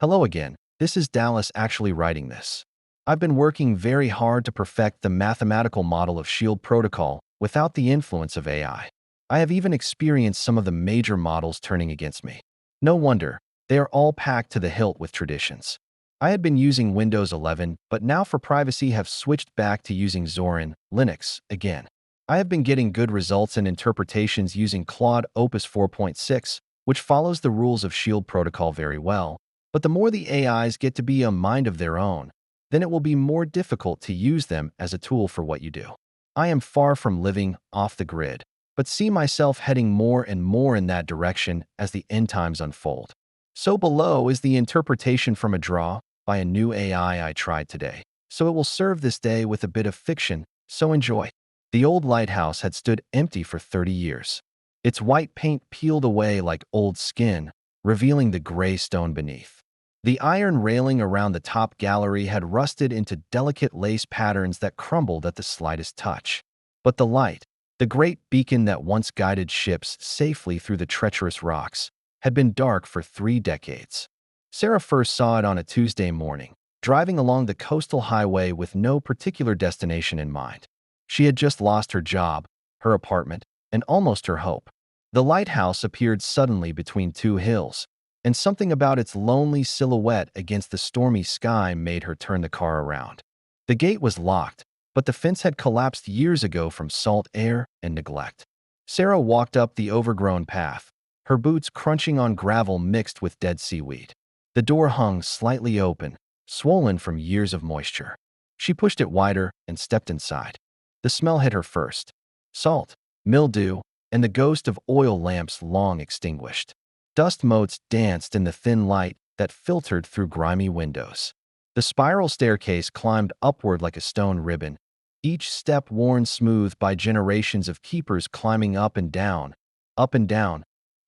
Hello again. This is Dallas actually writing this. I've been working very hard to perfect the mathematical model of SHIELD protocol without the influence of AI. I have even experienced some of the major models turning against me. No wonder, they are all packed to the hilt with traditions. I had been using Windows 11, but now for privacy have switched back to using Zorin, Linux, again. I have been getting good results and interpretations using Claude Opus 4.6, which follows the rules of SHIELD protocol very well. But the more the AIs get to be a mind of their own, then it will be more difficult to use them as a tool for what you do. I am far from living off the grid, but see myself heading more and more in that direction as the end times unfold. So below is the interpretation from a draw by a new AI I tried today. So it will serve this day with a bit of fiction, so enjoy. The old lighthouse had stood empty for 30 years. Its white paint peeled away like old skin, revealing the gray stone beneath. The iron railing around the top gallery had rusted into delicate lace patterns that crumbled at the slightest touch. But the light, the great beacon that once guided ships safely through the treacherous rocks, had been dark for 3 decades. Sarah first saw it on a Tuesday morning, driving along the coastal highway with no particular destination in mind. She had just lost her job, her apartment, and almost her hope. The lighthouse appeared suddenly between two hills, and something about its lonely silhouette against the stormy sky made her turn the car around. The gate was locked, but the fence had collapsed years ago from salt air and neglect. Sarah walked up the overgrown path, her boots crunching on gravel mixed with dead seaweed. The door hung slightly open, swollen from years of moisture. She pushed it wider and stepped inside. The smell hit her first: salt, mildew, and the ghost of oil lamps long extinguished. Dust motes danced in the thin light that filtered through grimy windows. The spiral staircase climbed upward like a stone ribbon, each step worn smooth by generations of keepers climbing up and down,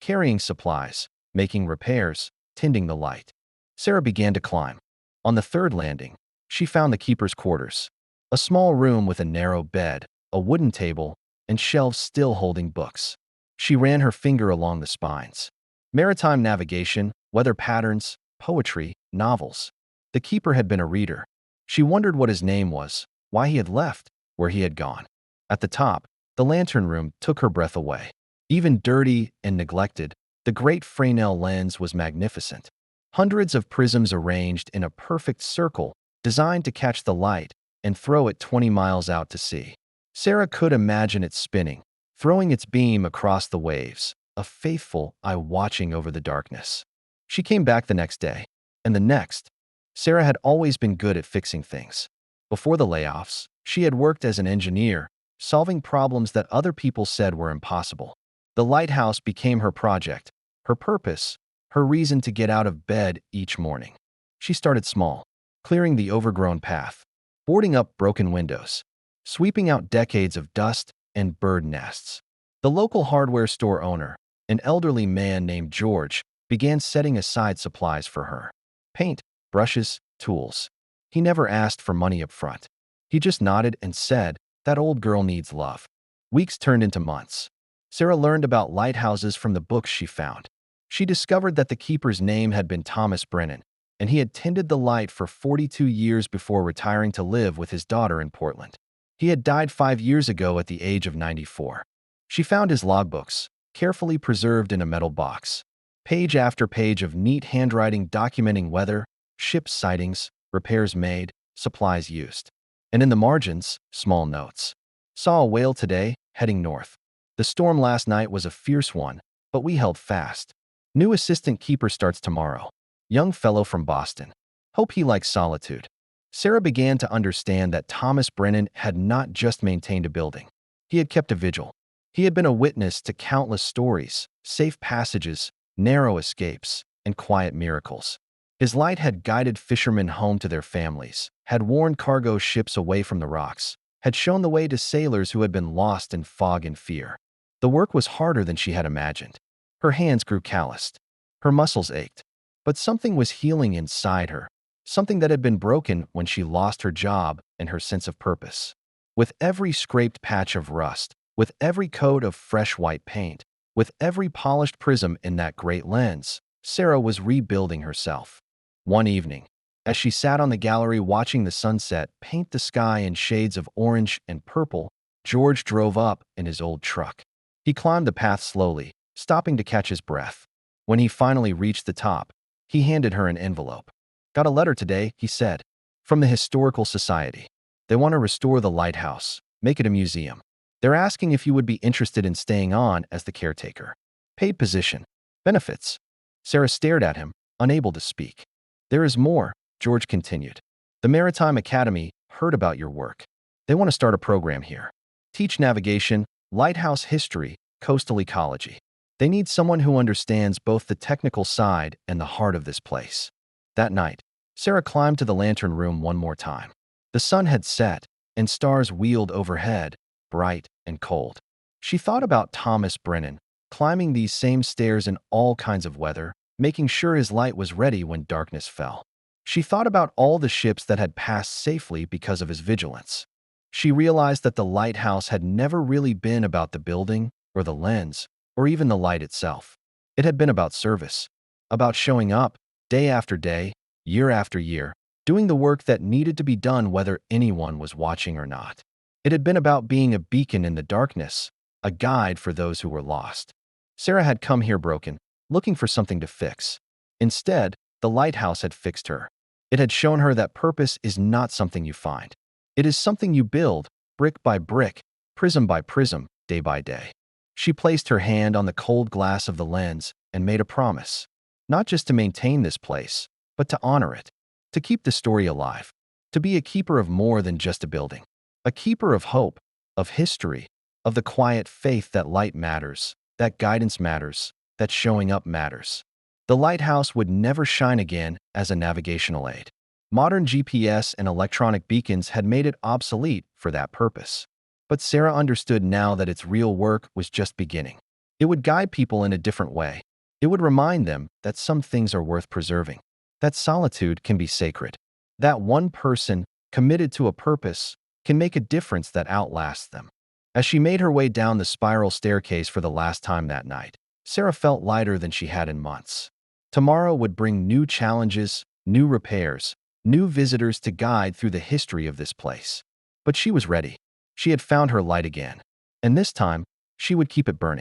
carrying supplies, making repairs, tending the light. Sarah began to climb. On the third landing, she found the keeper's quarters, a small room with a narrow bed, a wooden table, and shelves still holding books. She ran her finger along the spines. Maritime navigation, weather patterns, poetry, novels. The keeper had been a reader. She wondered what his name was, why he had left, where he had gone. At the top, the lantern room took her breath away. Even dirty and neglected, the great Fresnel lens was magnificent. Hundreds of prisms arranged in a perfect circle, designed to catch the light and throw it 20 miles out to sea. Sarah could imagine it spinning, throwing its beam across the waves, a faithful eye watching over the darkness. She came back the next day, and the next. Sarah had always been good at fixing things. Before the layoffs, she had worked as an engineer, solving problems that other people said were impossible. The lighthouse became her project, her purpose, her reason to get out of bed each morning. She started small, clearing the overgrown path, boarding up broken windows, sweeping out decades of dust and bird nests. The local hardware store owner, an elderly man named George, began setting aside supplies for her: paint, brushes, tools. He never asked for money up front. He just nodded and said, "That old girl needs love." Weeks turned into months. Sarah learned about lighthouses from the books she found. She discovered that the keeper's name had been Thomas Brennan, and he had tended the light for 42 years before retiring to live with his daughter in Portland. He had died 5 years ago at the age of 94. She found his logbooks, carefully preserved in a metal box. Page after page of neat handwriting documenting weather, ship sightings, repairs made, supplies used. And in the margins, small notes. Saw a whale today, heading north. The storm last night was a fierce one, but we held fast. New assistant keeper starts tomorrow. Young fellow from Boston. Hope he likes solitude. Sarah began to understand that Thomas Brennan had not just maintained a building. He had kept a vigil. He had been a witness to countless stories, safe passages, narrow escapes, and quiet miracles. His light had guided fishermen home to their families, had warned cargo ships away from the rocks, had shown the way to sailors who had been lost in fog and fear. The work was harder than she had imagined. Her hands grew calloused. Her muscles ached. But something was healing inside her, something that had been broken when she lost her job and her sense of purpose. With every scraped patch of rust, with every coat of fresh white paint, with every polished prism in that great lens, Sarah was rebuilding herself. One evening, as she sat on the gallery watching the sunset paint the sky in shades of orange and purple, George drove up in his old truck. He climbed the path slowly, stopping to catch his breath. When he finally reached the top, he handed her an envelope. "Got a letter today," he said. "From the Historical Society. They want to restore the lighthouse, make it a museum. They're asking if you would be interested in staying on as the caretaker. Paid position. Benefits." Sarah stared at him, unable to speak. "There is more," George continued. "The Maritime Academy heard about your work. They want to start a program here. Teach navigation, lighthouse history, coastal ecology. They need someone who understands both the technical side and the heart of this place." That night, Sarah climbed to the lantern room one more time. The sun had set, and stars wheeled overhead, bright and cold. She thought about Thomas Brennan, climbing these same stairs in all kinds of weather, making sure his light was ready when darkness fell. She thought about all the ships that had passed safely because of his vigilance. She realized that the lighthouse had never really been about the building, or the lens, or even the light itself. It had been about service, about showing up, day after day, year after year, doing the work that needed to be done whether anyone was watching or not. It had been about being a beacon in the darkness, a guide for those who were lost. Sarah had come here broken, looking for something to fix. Instead, the lighthouse had fixed her. It had shown her that purpose is not something you find. It is something you build, brick by brick, prism by prism, day by day. She placed her hand on the cold glass of the lens and made a promise. Not just to maintain this place, but to honor it. To keep the story alive. To be a keeper of more than just a building. A keeper of hope, of history, of the quiet faith that light matters, that guidance matters, that showing up matters. The lighthouse would never shine again as a navigational aid. Modern GPS and electronic beacons had made it obsolete for that purpose. But Sarah understood now that its real work was just beginning. It would guide people in a different way. It would remind them that some things are worth preserving, that solitude can be sacred, that one person committed to a purpose can make a difference that outlasts them. As she made her way down the spiral staircase for the last time that night, Sarah felt lighter than she had in months. Tomorrow would bring new challenges, new repairs, new visitors to guide through the history of this place. But she was ready. She had found her light again. And this time, she would keep it burning.